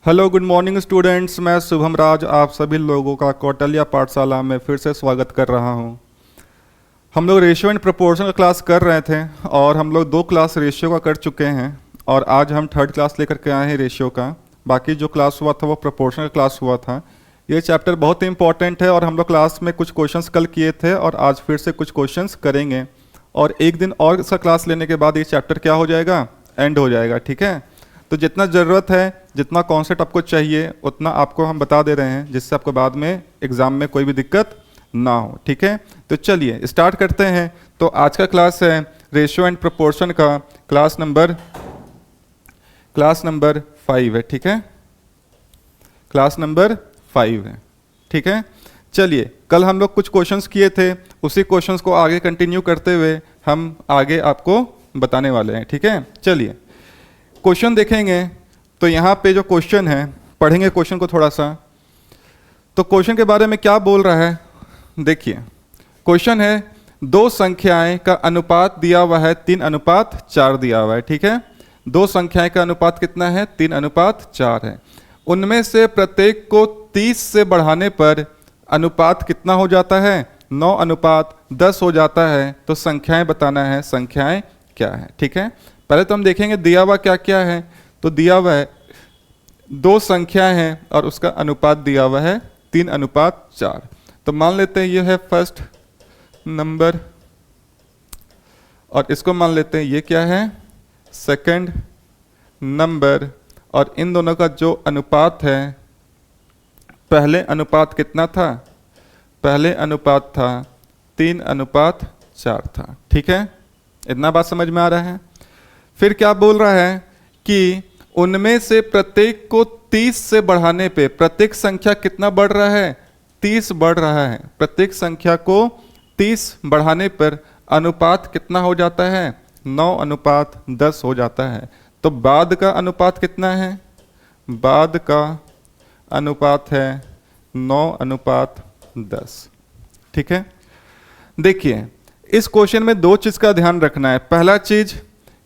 Hello good morning students. मैं शुभम राज आप सभी लोगों का कौटल्या पाठशाला में फिर से स्वागत कर रहा हूं। हम लोग रेशियो एंड प्रोपोर्शन का क्लास कर रहे थे और हम लोग 2 क्लास रेशियो का कर चुके हैं और आज हम 3rd क्लास लेकर के आए हैं रेशियो का। बाकी जो क्लास हुआ था वो प्रोपोर्शन का क्लास हुआ था। ये चैप्टर बहुत ही इंपॉर्टेंट है और हम लोग क्लास में कुछ क्वेश्चंस कल किए थे और आज फिर से कुछ क्वेश्चंस करेंगे और एक दिन और इसका क्लास लेने के बाद ये चैप्टर क्या हो जाएगा, एंड हो जाएगा। ठीक है, तो जितना ज़रूरत है, जितना कॉन्सेप्ट आपको चाहिए उतना आपको हम बता दे रहे हैं, जिससे आपको बाद में एग्ज़ाम में कोई भी दिक्कत ना हो। ठीक है, तो चलिए स्टार्ट करते हैं। तो आज का क्लास है रेशियो एंड प्रोपोर्शन का, क्लास नंबर 5 है। ठीक है, क्लास नंबर 5 है। ठीक है, चलिए कल हम लोग कुछ क्वेश्चंस किए थे, उसी क्वेश्चंस को आगे कंटिन्यू करते हुए हम आगे आपको बताने वाले हैं। ठीक है, चलिए क्वेश्चन देखेंगे। तो यहाँ पे जो क्वेश्चन है, पढ़ेंगे क्वेश्चन को थोड़ा सा। तो क्वेश्चन के बारे में क्या बोल रहा है, देखिए क्वेश्चन है 2 संख्याएं का अनुपात दिया हुआ है 3:4 दिया हुआ है। ठीक है, 2 संख्याएं का अनुपात कितना है, 3:4 है। उनमें से प्रत्येक को 30 से बढ़ाने पर अनुपात कितना हो जाता है, 9:10 हो जाता है। तो संख्याएं बताना है, संख्याएं क्या है। ठीक है, पहले तो हम देखेंगे दिया हुआ क्या क्या है। तो दिया हुआ है 2 संख्या है और उसका अनुपात दिया हुआ है 3:4। तो मान लेते हैं ये है फर्स्ट नंबर और इसको मान लेते हैं ये क्या है, सेकंड नंबर। और इन दोनों का जो अनुपात है, पहले अनुपात कितना था, पहले अनुपात था 3:4 था। ठीक है, इतना बात समझ में आ रहा है। फिर क्या बोल रहा है कि उनमें से प्रत्येक को 30 से बढ़ाने पे, प्रत्येक संख्या कितना बढ़ रहा है, 30 बढ़ रहा है। प्रत्येक संख्या को 30 बढ़ाने पर अनुपात कितना हो जाता है, 9:10 हो जाता है। तो बाद का अनुपात कितना है, बाद का अनुपात है 9:10। ठीक है, देखिए इस क्वेश्चन में 2 चीज का ध्यान रखना है। पहला चीज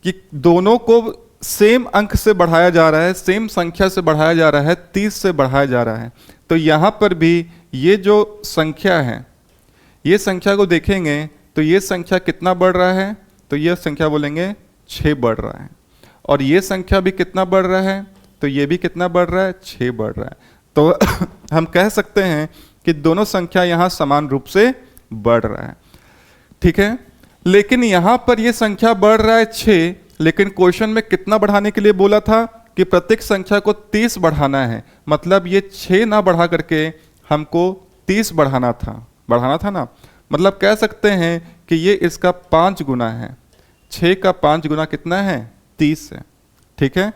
कि दोनों को सेम अंक से बढ़ाया जा रहा है, सेम संख्या से बढ़ाया जा रहा है, 30 से बढ़ाया जा रहा है। तो यहां पर भी ये जो संख्या है, ये संख्या को देखेंगे तो ये संख्या कितना बढ़ रहा है, तो ये संख्या बोलेंगे 6 बढ़ रहा है। और ये संख्या भी कितना बढ़ रहा है, तो ये भी कितना बढ़ रहा है, 6 बढ़ रहा है। तो हम कह सकते हैं कि दोनों संख्या यहां समान रूप से बढ़ रहा है। ठीक है, लेकिन यहां पर ये संख्या बढ़ रहा है 6, लेकिन क्वेश्चन में कितना बढ़ाने के लिए बोला था कि प्रत्येक संख्या को 30 बढ़ाना है। मतलब ये 6 ना बढ़ा करके हमको 30 बढ़ाना था ना। मतलब कह सकते हैं कि ये इसका 5 गुना है। 6 का 5 गुना कितना है, 30 है। ठीक है,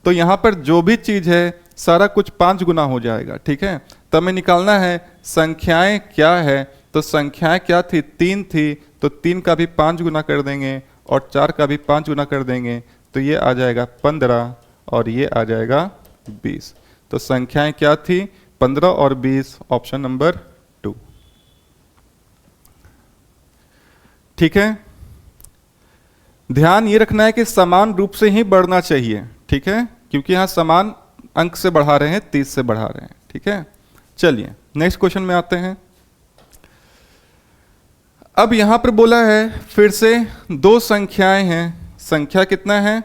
तो यहां पर जो भी चीज है सारा कुछ 5 गुना हो जाएगा। ठीक है, तो हमें निकालना है संख्याएं क्या है। तो संख्याएं क्या थी, 3 थी, तो 3 का भी 5 गुना कर देंगे और 4 का भी 5 गुना कर देंगे। तो ये आ जाएगा 15 और ये आ जाएगा 20। तो संख्याएं क्या थी, 15 और 20, ऑप्शन नंबर 2। ठीक है, ध्यान ये रखना है कि समान रूप से ही बढ़ना चाहिए। ठीक है, क्योंकि यहां समान अंक से बढ़ा रहे हैं, 30 से बढ़ा रहे हैं। ठीक है, चलिए नेक्स्ट क्वेश्चन में आते हैं। अब यहां पर बोला है फिर से 2 संख्याएं हैं। संख्या कितना है,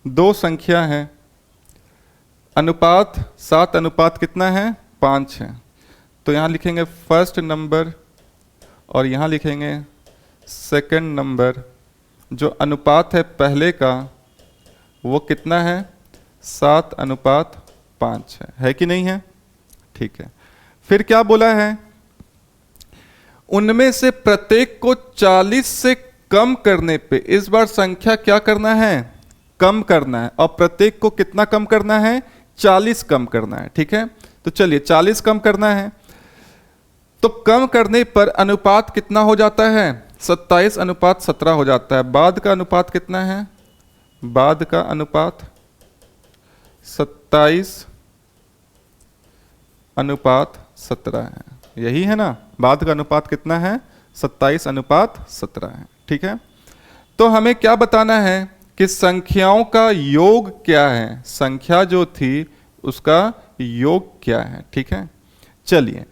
2 संख्या है। अनुपात 7 अनुपात कितना है, 5 है। तो यहां लिखेंगे फर्स्ट नंबर और यहां लिखेंगे सेकंड नंबर। जो अनुपात है पहले का वो कितना है, 7:5 है कि नहीं है। ठीक है, फिर क्या बोला है, उनमें से प्रत्येक को 40 से कम करने पे, इस बार संख्या क्या करना है, कम करना है। और प्रत्येक को कितना कम करना है, 40 कम करना है। ठीक है, तो चलिए 40 कम करना है। तो कम करने पर अनुपात कितना हो जाता है, 27:17 हो जाता है। बाद का अनुपात कितना है, बाद का अनुपात 27:17 है। यही है ना, बाद का अनुपात कितना है, 27:17 है। ठीक है, तो हमें क्या बताना है कि संख्याओं का योग क्या है। संख्या जो थी उसका योग क्या है। ठीक है, चलिए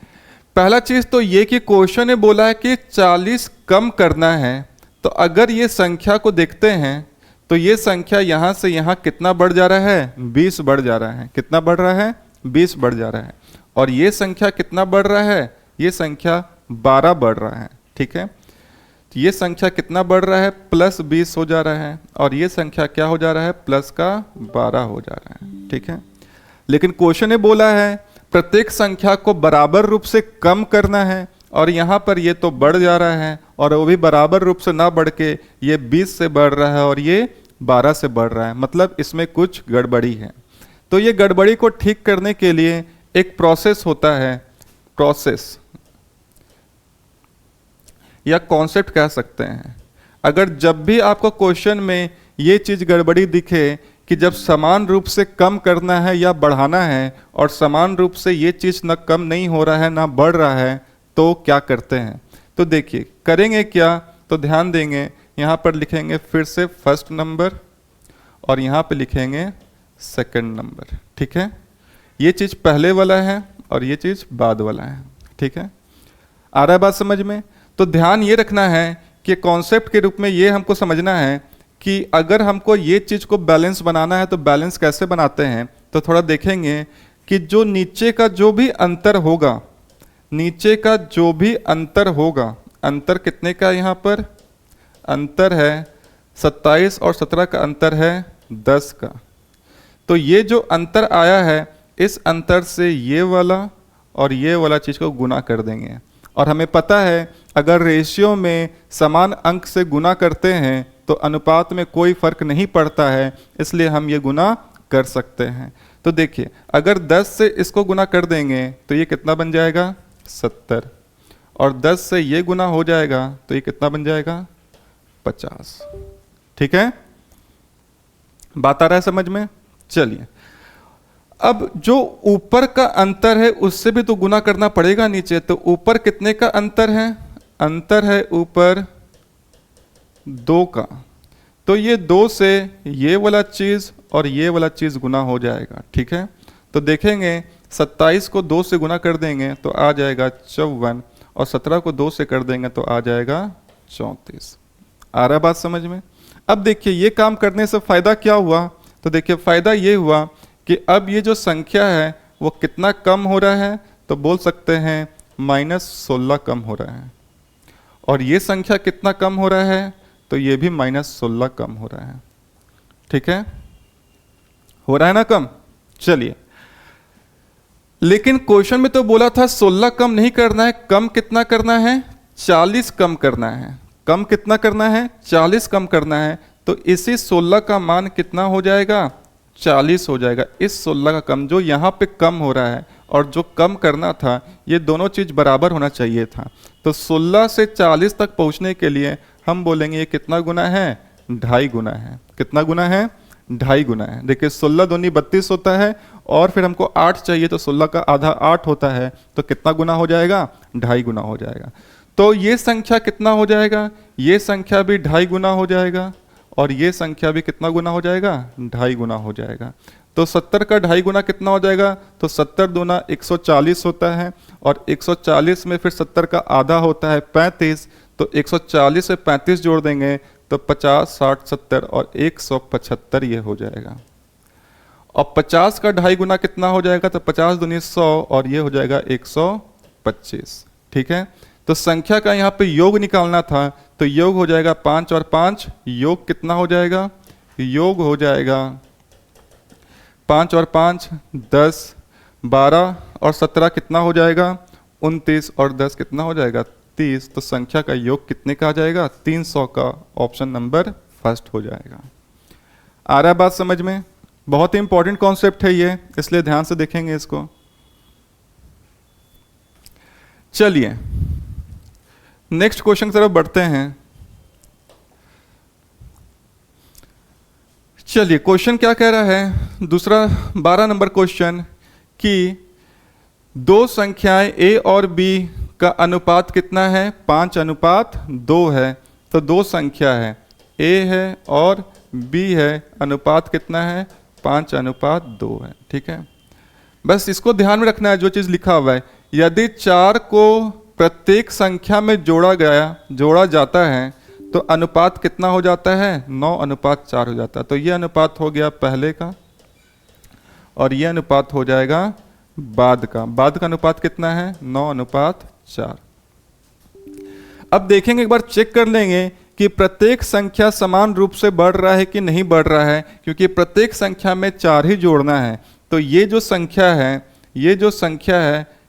पहला चीज तो ये कि क्वेश्चन ने बोला है कि 40 कम करना है। तो अगर ये संख्या को देखते हैं तो ये संख्या यहां से यहां कितना बढ़ जा रहा है, 20 बढ़ जा रहा है। कितना बढ़ रहा है, 20 बढ़ जा रहा है। और ये संख्या कितना बढ़ रहा है, ये संख्या 12 बढ़ रहा है। ठीक है, तो ये संख्या कितना बढ़ रहा है, प्लस 20 हो जा रहा है। और ये संख्या क्या हो जा रहा है, प्लस का 12 हो जा रहा है। ठीक है, लेकिन क्वेश्चन ने बोला है प्रत्येक संख्या को बराबर रूप से कम करना है। और यहाँ पर ये तो बढ़ जा रहा है और वो भी बराबर रूप से ना बढ़ के ये 20 से बढ़ रहा है और ये 12 से बढ़ रहा है, मतलब इसमें कुछ गड़बड़ी है। तो ये गड़बड़ी को ठीक करने के लिए एक प्रोसेस होता है, प्रोसेस या कॉन्सेप्ट कह सकते हैं। अगर जब भी आपको क्वेश्चन में ये चीज गड़बड़ी दिखे कि जब समान रूप से कम करना है या बढ़ाना है और समान रूप से ये चीज न कम नहीं हो रहा है ना बढ़ रहा है, तो क्या करते हैं। तो देखिए करेंगे क्या, तो ध्यान देंगे, यहाँ पर लिखेंगे फिर से फर्स्ट नंबर और यहाँ पे लिखेंगे सेकंड नंबर। ठीक है, ये चीज पहले वाला है और ये चीज बाद वाला है। ठीक है, आ रहा है बात समझ में। तो ध्यान ये रखना है कि कॉन्सेप्ट के रूप में ये हमको समझना है कि अगर हमको ये चीज को बैलेंस बनाना है तो बैलेंस कैसे बनाते हैं। तो थोड़ा देखेंगे कि जो नीचे का जो भी अंतर होगा, नीचे का जो भी अंतर होगा, अंतर कितने का यहाँ पर अंतर है 27 और 17 का अंतर है 10 का। तो ये जो अंतर आया है इस अंतर से ये वाला और ये वाला चीज को गुना कर देंगे। और हमें पता है अगर रेशियो में समान अंक से गुना करते हैं तो अनुपात में कोई फर्क नहीं पड़ता है, इसलिए हम ये गुना कर सकते हैं। तो देखिए अगर 10 से इसको गुना कर देंगे तो ये कितना बन जाएगा 70 और 10 से ये गुना हो जाएगा तो ये कितना बन जाएगा 50। ठीक है, बात आ रहा है समझ में। चलिए अब जो ऊपर का अंतर है उससे भी तो गुना करना पड़ेगा नीचे। तो ऊपर कितने का अंतर है, अंतर है ऊपर 2 का। तो ये 2 से ये वाला चीज और ये वाला चीज गुना हो जाएगा। ठीक है, तो देखेंगे 27 को 2 से गुना कर देंगे तो आ जाएगा 54 और 17 को 2 से कर देंगे तो आ जाएगा 34। आ रहा बात समझ में। अब देखिए ये काम करने से फायदा क्या हुआ, तो देखिए फायदा ये हुआ कि अब ये जो संख्या है वो कितना कम हो रहा है, तो बोल सकते हैं -16 कम हो रहा है। और ये संख्या कितना कम हो रहा है, तो ये भी -16 कम हो रहा है। ठीक है, हो रहा है ना कम। चलिए लेकिन क्वेश्चन में तो बोला था 16 कम नहीं करना है, कम कितना करना है 40 कम करना है। कम कितना करना है 40 कम करना है। तो इसी 16 का मान कितना हो जाएगा 40 हो जाएगा। इस 16 का कम जो यहाँ पे कम हो रहा है और जो कम करना था ये दोनों चीज बराबर होना चाहिए था। तो 16 से 40 तक पहुंचने के लिए हम बोलेंगे ये कितना गुना है 2.5 गुना है। कितना गुना है 2.5 गुना है। देखिए 16 दूनी 32 होता है और फिर हमको 8 चाहिए तो 16 का आधा 8 होता है। तो कितना गुना हो जाएगा 2.5 गुना हो जाएगा। तो ये संख्या कितना हो जाएगा, ये संख्या भी 2.5 गुना हो जाएगा और ये संख्या भी कितना गुना हो जाएगा 2.5 गुना हो जाएगा। तो 70 का 2.5 गुना कितना हो जाएगा, तो 70 दूना 140 होता है और 140 में फिर 70 का आधा होता है 35। तो 140 से 35 जोड़ देंगे तो 50, 60, 70 और 175 ये हो जाएगा। और 50 का 2.5 गुना कितना हो जाएगा, तो 50 दूनी 100 और ये हो जाएगा 125। ठीक है, तो संख्या का यहाँ पे योग निकालना था तो योग हो जाएगा 5 और 5, योग कितना हो जाएगा, योग हो जाएगा 5 और 5 10, 12 और 17 कितना हो जाएगा 29 और 10 कितना हो जाएगा 30। तो संख्या का योग कितने का आ जाएगा 300 का। ऑप्शन नंबर फर्स्ट हो जाएगा। आ रहा है बात समझ में। बहुत ही इंपॉर्टेंट कॉन्सेप्ट है ये, इसलिए ध्यान से देखेंगे इसको। चलिए नेक्स्ट क्वेश्चन की तरफ बढ़ते हैं। चलिए क्वेश्चन क्या कह रहा है, दूसरा 12 नंबर क्वेश्चन कि दो संख्याएं a और b का अनुपात कितना है 5:2 है। तो दो संख्या है a है और b है, अनुपात कितना है 5:2 है। ठीक है, बस इसको ध्यान में रखना है जो चीज़ लिखा हुआ है। यदि 4 को प्रत्येक संख्या में जोड़ा जाता है तो अनुपात कितना हो जाता है? 9:4 हो जाता है। तो ये अनुपात हो गया पहले का और ये अनुपात हो जाएगा बाद का। बाद का अनुपात कितना है? 9:4। अब देखेंगे, एक बार चेक कर लेंगे कि प्रत्येक संख्या समान रूप से बढ़ रहा है कि नहीं बढ़ रहा है, क्योंकि प्रत्येक संख्या में 4 ही जोड़ना है। तो ये जो संख्या है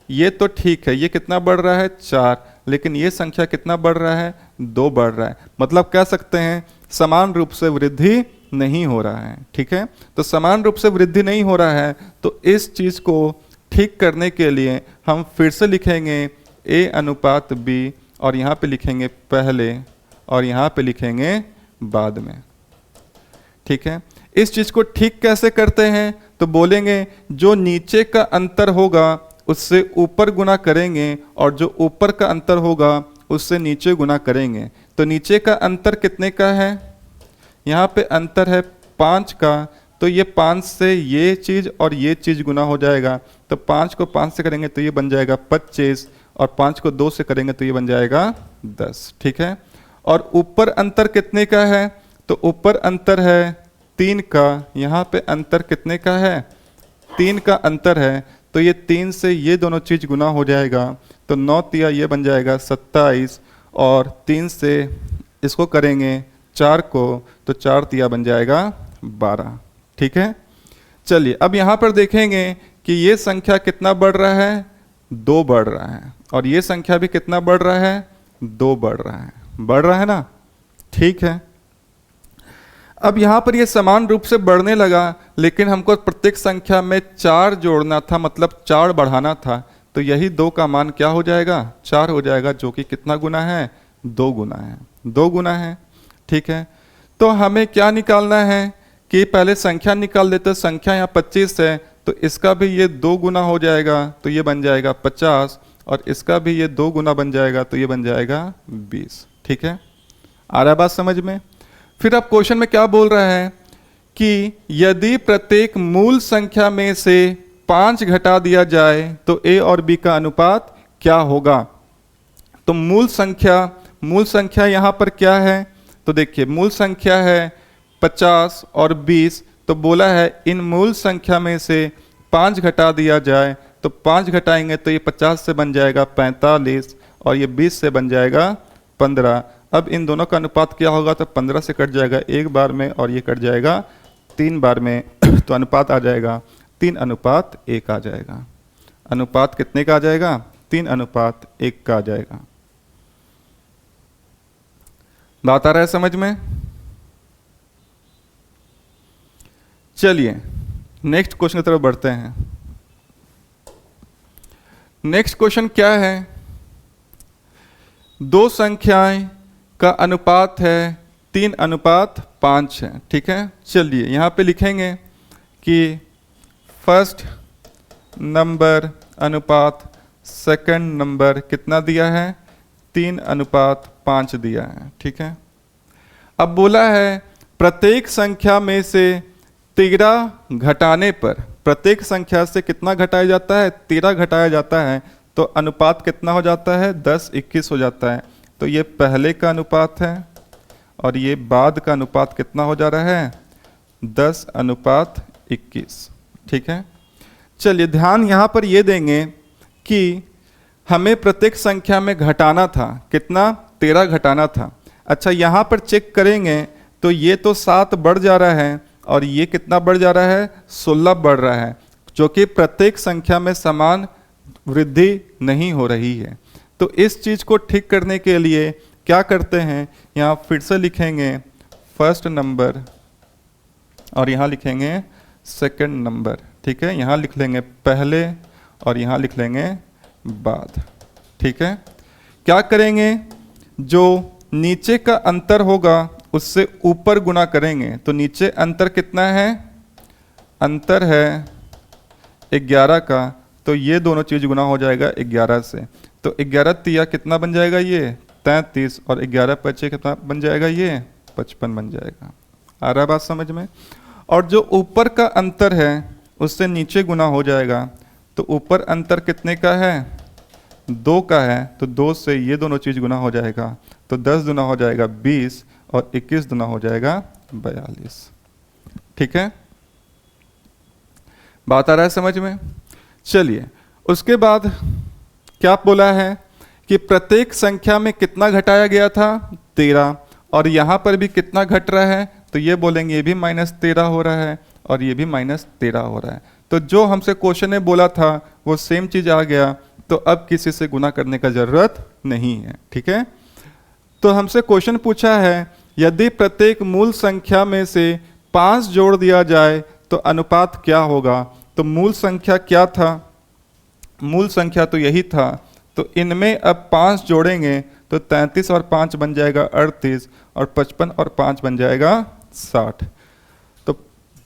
ये तो ठीक है, ये कितना बढ़ रहा है? 4। लेकिन ये संख्या कितना बढ़ रहा है? 2 बढ़ रहा है। मतलब कह सकते हैं समान रूप से वृद्धि नहीं हो रहा है। ठीक है, तो समान रूप से वृद्धि नहीं हो रहा है, तो इस चीज को ठीक करने के लिए हम फिर से लिखेंगे A/B और यहाँ पे लिखेंगे पहले और यहाँ पे लिखेंगे बाद में। ठीक है, इस चीज को ठीक कैसे करते हैं? तो बोलेंगे जो नीचे का अंतर होगा उससे ऊपर गुना करेंगे और जो ऊपर का अंतर होगा उससे नीचे गुना करेंगे। तो नीचे का अंतर कितने का है? यहाँ पे अंतर है 5 का, तो ये 5 से ये चीज और ये चीज गुना हो जाएगा। तो 5 को 5 से करेंगे तो ये बन जाएगा 25 और 5 को 2 से करेंगे तो ये बन जाएगा 10। ठीक है, और ऊपर अंतर कितने का है? तो ऊपर अंतर है 3 का। यहाँ पे अंतर कितने का है? 3 का अंतर है, तो ये 3 से ये दोनों चीज गुना हो जाएगा। तो 9 तिया ये बन जाएगा 27 और 3 से इसको करेंगे 4 को तो 4 तिया बन जाएगा 12। ठीक है, चलिए अब यहाँ पर देखेंगे कि ये संख्या कितना बढ़ रहा है? 2 बढ़ रहा है और ये संख्या भी कितना बढ़ रहा है? 2 बढ़ रहा है। बढ़ रहा है ना? ठीक है, अब यहाँ पर ये समान रूप से बढ़ने लगा, लेकिन हमको प्रत्येक संख्या में 4 जोड़ना था, मतलब 4 बढ़ाना था। तो यही 2 का मान क्या हो जाएगा? 4 हो जाएगा, जो कि कितना गुना है? 2 गुना है। 2 गुना है। ठीक है, तो हमें क्या निकालना है कि पहले संख्या निकाल देते। संख्या यहाँ 25 है, तो इसका भी ये 2 गुना हो जाएगा, तो ये बन जाएगा 50 और इसका भी ये 2 गुना बन जाएगा, तो ये बन जाएगा 20। ठीक है, आ रहा है बात समझ में? फिर अब क्वेश्चन में क्या बोल रहा है कि यदि प्रत्येक मूल संख्या में से 5 घटा दिया जाए तो A और B का अनुपात क्या होगा? तो मूल संख्या यहाँ पर क्या है? तो देखिए मूल संख्या है 50 और 20, तो बोला है इन मूल संख्या में से 5 घटा दिया जाए, तो 5 घटाएंगे तो ये 50 से बन जाएगा 45 और ये 20 से बन जाएगा 15। अब इन दोनों का अनुपात क्या होगा? तो 15 से कट जाएगा 1 बार में और ये कट जाएगा 3 बार में, तो अनुपात आ जाएगा 3:1 आ जाएगा। अनुपात कितने का आ जाएगा? 3:1 का आ जाएगा। बात आ रहा है समझ में? चलिए नेक्स्ट क्वेश्चन की तरफ बढ़ते हैं। नेक्स्ट क्वेश्चन क्या है? 2 संख्याएं का अनुपात है 3:5 है। ठीक है, चलिए यहाँ पे लिखेंगे कि फर्स्ट नंबर अनुपात सेकंड नंबर कितना दिया है? 3:5 दिया है। ठीक है, अब बोला है प्रत्येक संख्या में से 13 घटाने पर, प्रत्येक संख्या से कितना घटाया जाता है? 13 घटाया जाता है, तो अनुपात कितना हो जाता है? 10:21 हो जाता है। तो ये पहले का अनुपात है और ये बाद का अनुपात कितना हो जा रहा है? 10:21। ठीक है, चलिए ध्यान यहाँ पर ये देंगे कि हमें प्रत्येक संख्या में घटाना था कितना? 13 घटाना था। अच्छा, यहाँ पर चेक करेंगे तो ये तो 7 बढ़ जा रहा है और ये कितना बढ़ जा रहा है? 16 बढ़ रहा है, जो कि प्रत्येक संख्या में समान वृद्धि नहीं हो रही है। तो इस चीज को ठीक करने के लिए क्या करते हैं? यहाँ फिर से लिखेंगे फर्स्ट नंबर और यहाँ लिखेंगे सेकंड नंबर। ठीक है, यहाँ लिख लेंगे पहले और यहाँ लिख लेंगे बाद। ठीक है, क्या करेंगे? जो नीचे का अंतर होगा उससे ऊपर गुना करेंगे। तो नीचे अंतर कितना है? अंतर है 11 का, तो ये दोनों चीज गुना हो जाएगा 11 से। तो 11 तिया कितना बन जाएगा? ये 33 और 11 पचे कितना बन जाएगा? ये 55 बन जाएगा। आ रहा बात समझ में? और जो ऊपर का अंतर है उससे नीचे गुना हो जाएगा, तो ऊपर अंतर कितने का है, 2 का है, तो 2 से ये दोनों चीज गुना हो जाएगा, तो 10 दुना हो जाएगा 20 और 21 दुना हो जाएगा 42। ठीक है, बात आ रहा है समझ में। चलिए उसके बाद क्या बोला है कि प्रत्येक संख्या में कितना घटाया गया था, 13, और यहां पर भी कितना घट रहा है, तो ये बोलेंगे ये भी -13 हो रहा है और ये भी -13 हो रहा है। तो जो हमसे क्वेश्चन में बोला था वो सेम चीज आ गया, तो अब किसी से गुना करने का जरूरत नहीं है। ठीक है, तो हमसे क्वेश्चन पूछा है यदि प्रत्येक मूल संख्या में से 5 जोड़ दिया जाए तो अनुपात क्या होगा। तो मूल संख्या क्या था, मूल संख्या तो यही था, तो इनमें अब 5 जोड़ेंगे तो 33 और 5 बन जाएगा 38 और 55 और 5 बन जाएगा 60। तो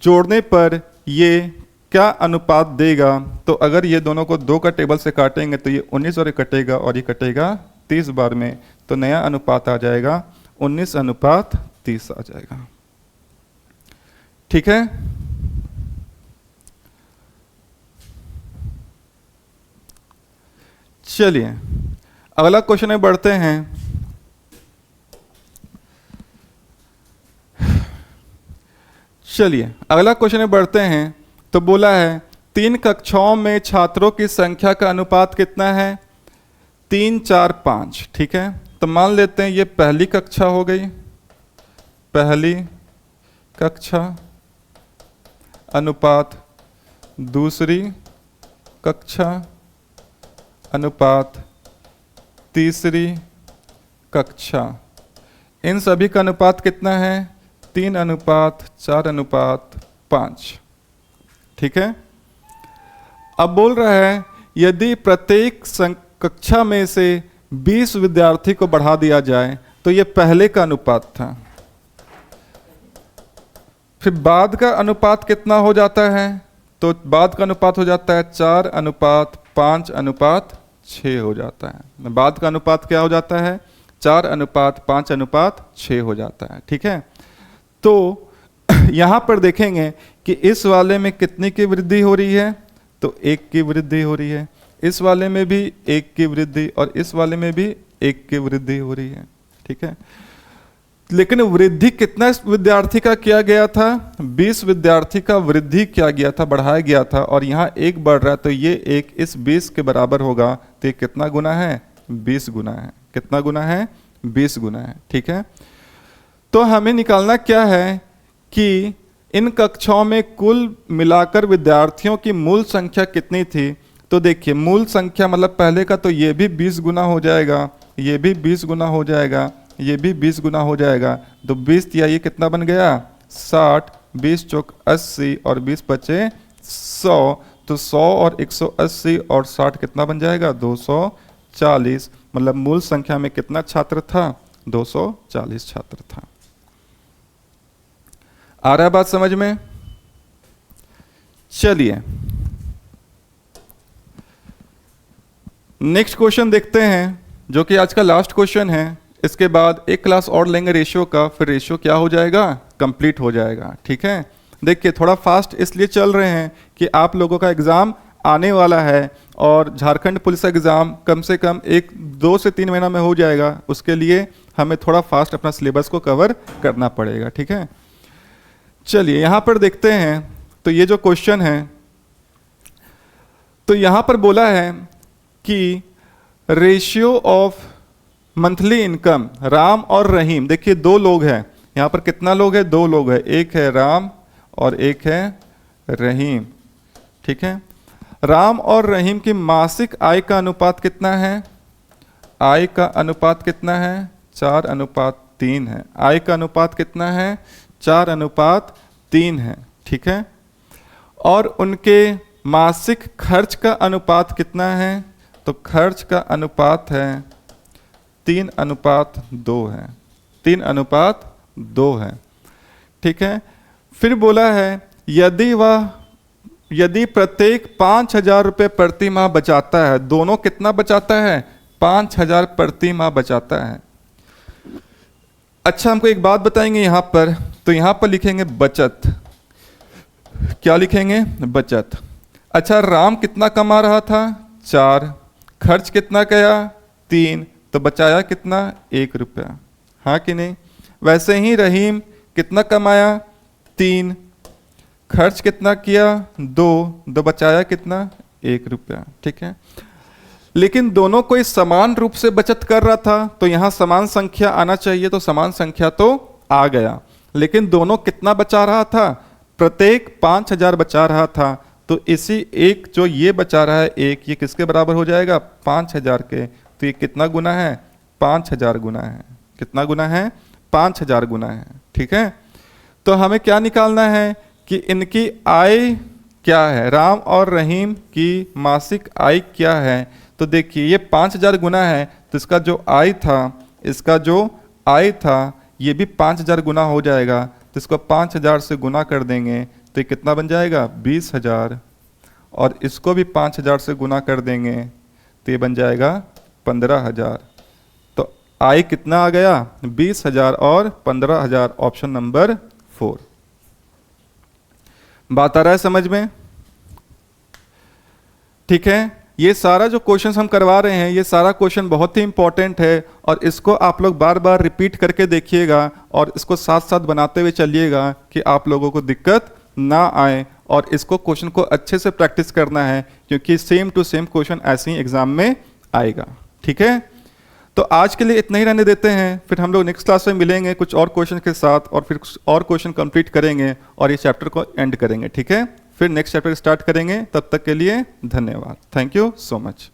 जोड़ने पर ये क्या अनुपात देगा, तो अगर ये दोनों को 2 का टेबल से काटेंगे तो ये 19 और ये कटेगा और ये कटेगा 30 बार में, तो नया अनुपात आ जाएगा 19:30 आ जाएगा। ठीक है, चलिए अगला क्वेश्चन में बढ़ते हैं। चलिए अगला क्वेश्चन में बढ़ते हैं, तो बोला है 3 कक्षाओं में छात्रों की संख्या का अनुपात कितना है, 3, 4, 5। ठीक है, तो मान लेते हैं ये पहली कक्षा हो गई, पहली कक्षा अनुपात दूसरी कक्षा अनुपात तीसरी कक्षा। इन सभी का अनुपात कितना है, 3:4:5। ठीक है, अब बोल रहा है यदि प्रत्येक कक्षा में से 20 विद्यार्थी को बढ़ा दिया जाए, तो ये पहले का अनुपात था, फिर बाद का अनुपात कितना हो जाता है, तो बाद का अनुपात हो जाता है 4:5:6 हो जाता है। बाद का अनुपात क्या हो जाता है, 4:5:6 हो जाता है। ठीक है, तो यहां पर देखेंगे कि इस वाले में कितने की वृद्धि हो रही है, तो 1 की वृद्धि हो रही है, इस वाले में भी 1 की वृद्धि और इस वाले में भी 1 की वृद्धि हो रही है। ठीक है, लेकिन वृद्धि कितना विद्यार्थी का किया गया था, 20 विद्यार्थी का वृद्धि किया गया था, बढ़ाया गया था, और यहाँ 1 बढ़ रहा है, तो ये 1 इस 20 के बराबर होगा, तो ये कितना गुना है, 20 गुना है। कितना गुना है, 20 गुना है। ठीक है, तो हमें निकालना क्या है कि इन कक्षाओं में कुल मिलाकर विद्यार्थियों की मूल संख्या कितनी थी। तो देखिए मूल संख्या मतलब पहले का, तो ये भी 20 गुना हो जाएगा, ये भी 20 गुना हो जाएगा, ये भी 20 गुना हो जाएगा, तो 20 या ये कितना बन गया, 60, 20 चौक 80 और 20 बचे 100, तो 100 और 180 और 60 कितना बन जाएगा, 240। मतलब मूल संख्या में कितना छात्र था, 240 छात्र था। आ रहा है बात समझ में। चलिए नेक्स्ट क्वेश्चन देखते हैं, जो कि आज का लास्ट क्वेश्चन है। इसके बाद एक क्लास और लेंगे रेशियो का, फिर रेशियो क्या हो जाएगा, कंप्लीट हो जाएगा। ठीक है, देखिए थोड़ा फास्ट इसलिए चल रहे हैं कि आप लोगों का एग्ज़ाम आने वाला है और झारखंड पुलिस एग्ज़ाम कम से कम 2 से 3 महीना में हो जाएगा। उसके लिए हमें थोड़ा फास्ट अपना सिलेबस को कवर करना पड़ेगा। ठीक है, चलिए यहाँ पर देखते हैं। तो ये जो क्वेश्चन है, तो यहाँ पर बोला है कि ratio of monthly income Ram और रहीम। देखिए 2 लोग हैं यहाँ पर, कितना लोग है, 2 लोग हैं, एक है राम और एक है रहीम। ठीक है, राम और रहीम की मासिक आय का अनुपात कितना है, आय का अनुपात कितना है, 4:3 है। आय का अनुपात कितना है, 4:3 है। ठीक है, और उनके मासिक खर्च का अनुपात कितना है, तो खर्च का अनुपात है 3:2 है, 3:2 है। ठीक है, फिर बोला है यदि प्रत्येक 5,000 रुपये प्रति माह बचाता है, दोनों कितना बचाता है, 5,000 प्रति माह बचाता है। अच्छा हमको एक बात बताएंगे यहाँ पर, तो यहाँ पर लिखेंगे बचत। क्या लिखेंगे, बचत। अच्छा, राम कितना कमा रहा था? 4। खर्च कितना किया? 3। तो बचाया कितना? 1 रुपया। हाँ कि नहीं? वैसे ही रहीम कितना कमाया? 3। खर्च कितना किया? 2। तो बचाया कितना? 1 रुपया। ठीक है, लेकिन दोनों कोई समान रूप से बचत कर रहा था, तो यहां समान संख्या आना चाहिए, तो समान संख्या तो आ गया। लेकिन दोनों कितना बचा रहा था? प्रत्येक 5000 बचा रहा था। तो इसी एक जो ये बचा रहा है एक, ये किसके बराबर हो जाएगा? 5000 के। तो ये कितना गुना है? 5000 गुना है। कितना गुना है? 5000 गुना है। ठीक है, तो हमें क्या निकालना है कि इनकी आय क्या है, राम और रहीम की मासिक आय क्या है। तो देखिए ये 5000 गुना है, तो इसका जो आय था, इसका जो आय था ये भी 5000 गुना हो जाएगा। तो इसको 5000 से गुना कर देंगे तो ये कितना बन जाएगा? 20000। और इसको भी 5000 से गुना कर देंगे तो ये बन जाएगा 15000। तो आय कितना आ गया? 20000 और 15000, ऑप्शन नंबर 4। बात आ रहा है समझ में? ठीक है, ये सारा जो क्वेश्चन हम करवा रहे हैं, ये सारा क्वेश्चन बहुत ही इंपॉर्टेंट है और इसको आप लोग बार बार रिपीट करके देखिएगा और इसको साथ साथ बनाते हुए चलिएगा कि आप लोगों को दिक्कत ना आए। और इसको क्वेश्चन को अच्छे से प्रैक्टिस करना है क्योंकि सेम टू सेम क्वेश्चन ऐसे ही एग्जाम में आएगा। ठीक है, तो आज के लिए इतना ही रहने देते हैं, फिर हम लोग नेक्स्ट क्लास में मिलेंगे कुछ और क्वेश्चन के साथ और फिर कुछ और क्वेश्चन कंप्लीट करेंगे और ये चैप्टर को एंड करेंगे। ठीक है, फिर नेक्स्ट चैप्टर स्टार्ट करेंगे। तब तक के लिए धन्यवाद। Thank you so much.